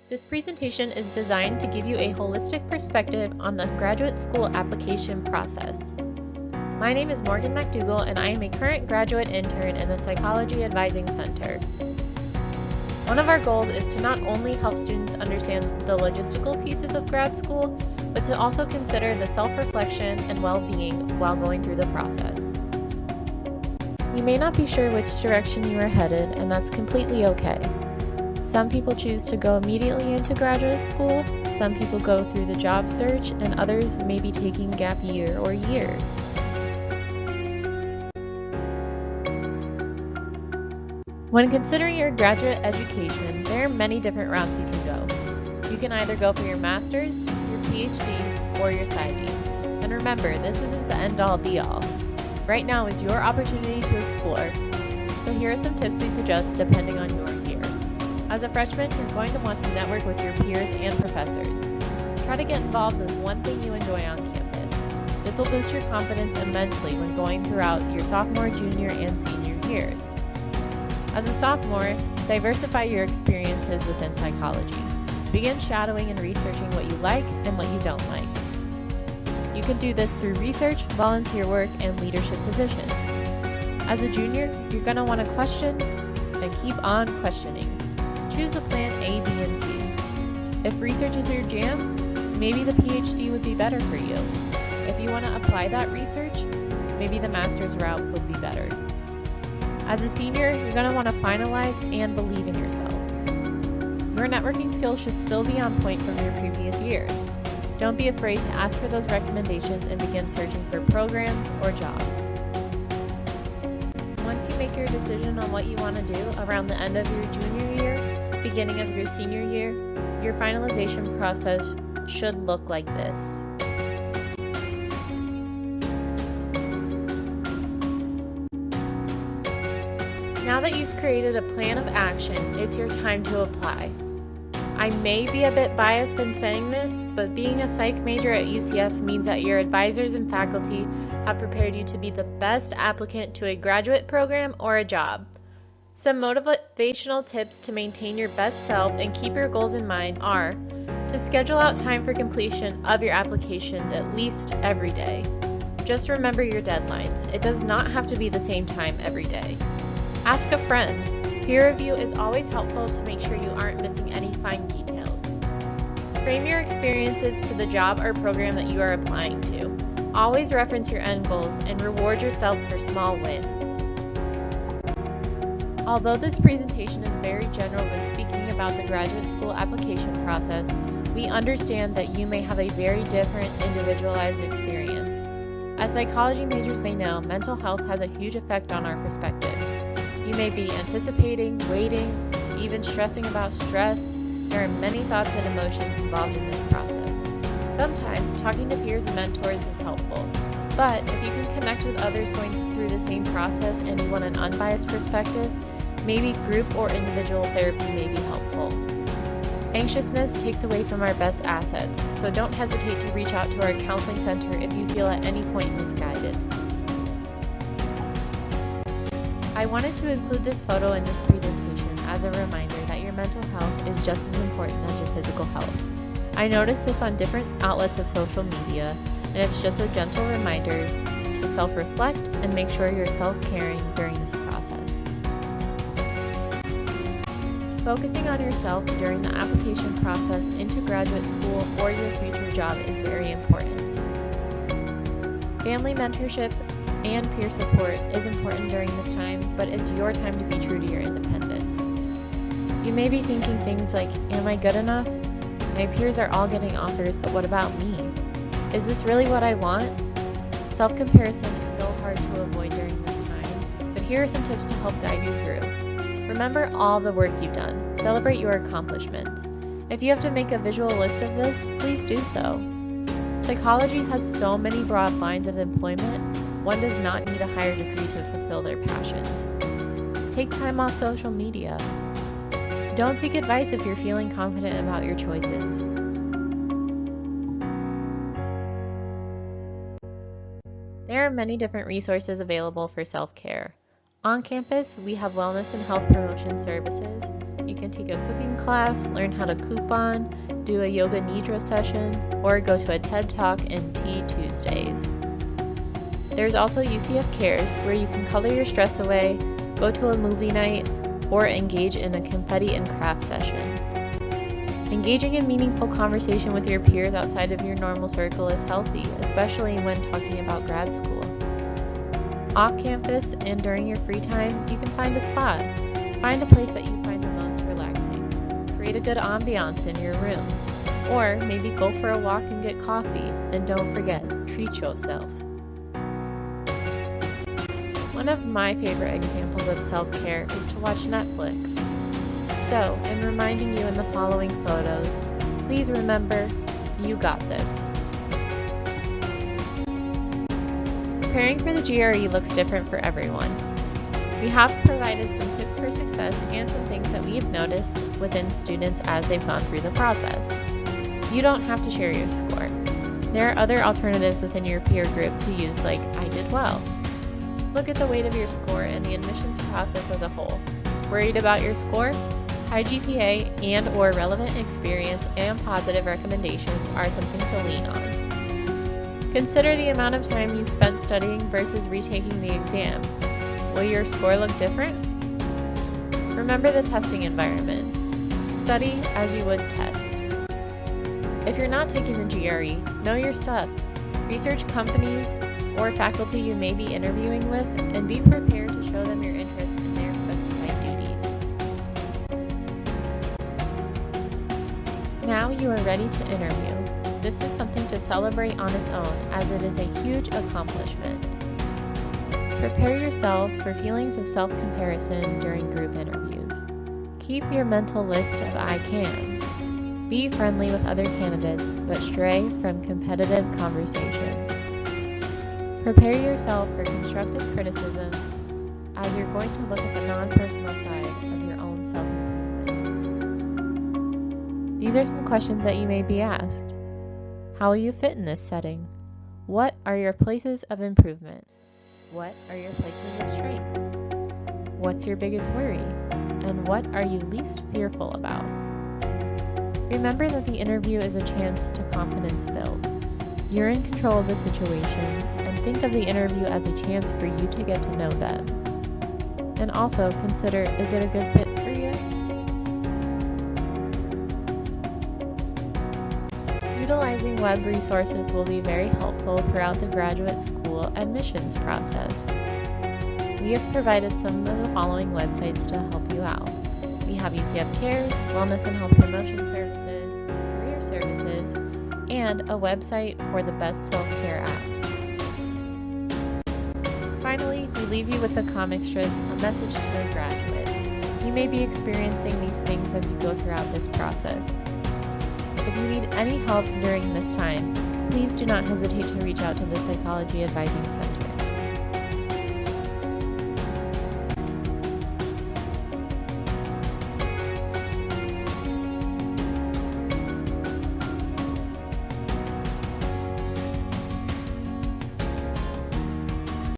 This presentation is designed to give you a holistic perspective on the graduate school application process. My name is Morgan McDougall, and I am a current graduate intern in the Psychology Advising Center. One of our goals is to not only help students understand the logistical pieces of grad school, but to also consider the self-reflection and well-being while going through the process. You may not be sure which direction you are headed, and that's completely okay. Some people choose to go immediately into graduate school, some people go through the job search, and others may be taking gap year or years. When considering your graduate education, there are many different routes you can go. You can either go for your master's, your PhD, or your PsyD. And remember, this isn't the end-all be-all. Right now is your opportunity to explore. So here are some tips we suggest depending on your year. As a freshman, you're going to want to network with your peers and professors. Try to get involved with one thing you enjoy on campus. This will boost your confidence immensely when going throughout your sophomore, junior, and senior years. As a sophomore, diversify your experiences within psychology. Begin shadowing and researching what you like and what you don't like. You can do this through research, volunteer work, and leadership positions. As a junior, you're going to want to question and keep on questioning. Choose a plan A, B, and C. If research is your jam, maybe the PhD would be better for you. If you want to apply that research, maybe the master's route would be better. As a senior, you're going to want to finalize and believe in yourself. Your networking skills should still be on point from your previous years. Don't be afraid to ask for those recommendations and begin searching for programs or jobs. Once you make your decision on what you want to do around the end of your junior year, beginning of your senior year, your finalization process should look like this. Now that you've created a plan of action, it's your time to apply. I may be a bit biased in saying this, but being a psych major at UCF means that your advisors and faculty have prepared you to be the best applicant to a graduate program or a job. Some motivational tips to maintain your best self and keep your goals in mind are to schedule out time for completion of your applications at least every day. Just remember your deadlines. It does not have to be the same time every day. Ask a friend. Peer review is always helpful to make sure you aren't missing any fine details. Frame your experiences to the job or program that you are applying to. Always reference your end goals and reward yourself for small wins. Although this presentation is very general when speaking about the graduate school application process, we understand that you may have a very different individualized experience. As psychology majors may know, mental health has a huge effect on our perspectives. You may be anticipating, waiting, even stressing about stress. There are many thoughts and emotions involved in this process. Sometimes talking to peers and mentors is helpful, but if you can connect with others going through the same process and you want an unbiased perspective, maybe group or individual therapy may be helpful. Anxiousness takes away from our best assets, so don't hesitate to reach out to our counseling center if you feel at any point misguided. I wanted to include this photo in this presentation as a reminder that your mental health is just as important as your physical health. I noticed this on different outlets of social media, and it's just a gentle reminder to self-reflect and make sure you're self-caring during this process. Focusing on yourself during the application process into graduate school or your future job is very important. Family mentorship and peer support is important during this time, but it's your time to be true to your independence. You may be thinking things like, am I good enough? My peers are all getting offers, but what about me? Is this really what I want? Self-comparison is so hard to avoid during this time, but here are some tips to help guide you through. Remember all the work you've done. Celebrate your accomplishments. If you have to make a visual list of this, please do so. Psychology has so many broad lines of employment. One does not need a higher degree to fulfill their passions. Take time off social media. Don't seek advice if you're feeling confident about your choices. There are many different resources available for self-care. On campus, we have wellness and health promotion services. You can take a cooking class, class, learn how to coupon, do a yoga nidra session, or go to a TED Talk and Tea Tuesdays. There's also UCF Cares, where you can color your stress away, go to a movie night, or engage in a confetti and craft session. Engaging in meaningful conversation with your peers outside of your normal circle is healthy, especially when talking about grad school. Off campus and during your free time, you can find a spot. Find a place that you find the most relaxing. Create a good ambiance in your room. Or maybe go for a walk and get coffee. And don't forget, treat yourself. One of my favorite examples of self-care is to watch Netflix. So, in reminding you in the following photos, please remember, you got this. Preparing for the GRE looks different for everyone. We have provided some tips for success and some things that we've noticed within students as they've gone through the process. You don't have to share your score. There are other alternatives within your peer group to use, like I did well. Look at the weight of your score and the admissions process as a whole. Worried about your score? High GPA and/or relevant experience and positive recommendations are something to lean on. Consider the amount of time you spent studying versus retaking the exam. Will your score look different? Remember the testing environment. Study as you would test. If you're not taking the GRE, know your stuff. Research companies or faculty you may be interviewing with and be prepared to show them your interest in their specified duties. Now you are ready to interview. This is something to celebrate on its own, as it is a huge accomplishment. Prepare yourself for feelings of self-comparison during group interviews. Keep your mental list of I cans. Be friendly with other candidates, but stray from competitive conversation. Prepare yourself for constructive criticism, as you're going to look at the non-personal side of your own self-improvement. These are some questions that you may be asked. How will you fit in this setting? What are your places of improvement? What are your places of strength? What's your biggest worry? And what are you least fearful about? Remember that the interview is a chance to confidence build. You're in control of the situation, and think of the interview as a chance for you to get to know them. And also consider, is it a good fit for you? Utilizing web resources will be very helpful throughout the graduate school admissions process. We have provided some of the following websites to help you out. We have UCF Cares, Wellness and Health Promotion Services, Career Services, and a website for the best self-care apps. Finally, we leave you with the comic strip, a message to a graduate. You may be experiencing these things as you go throughout this process. If you need any help during this time, please do not hesitate to reach out to the Psychology Advising Center.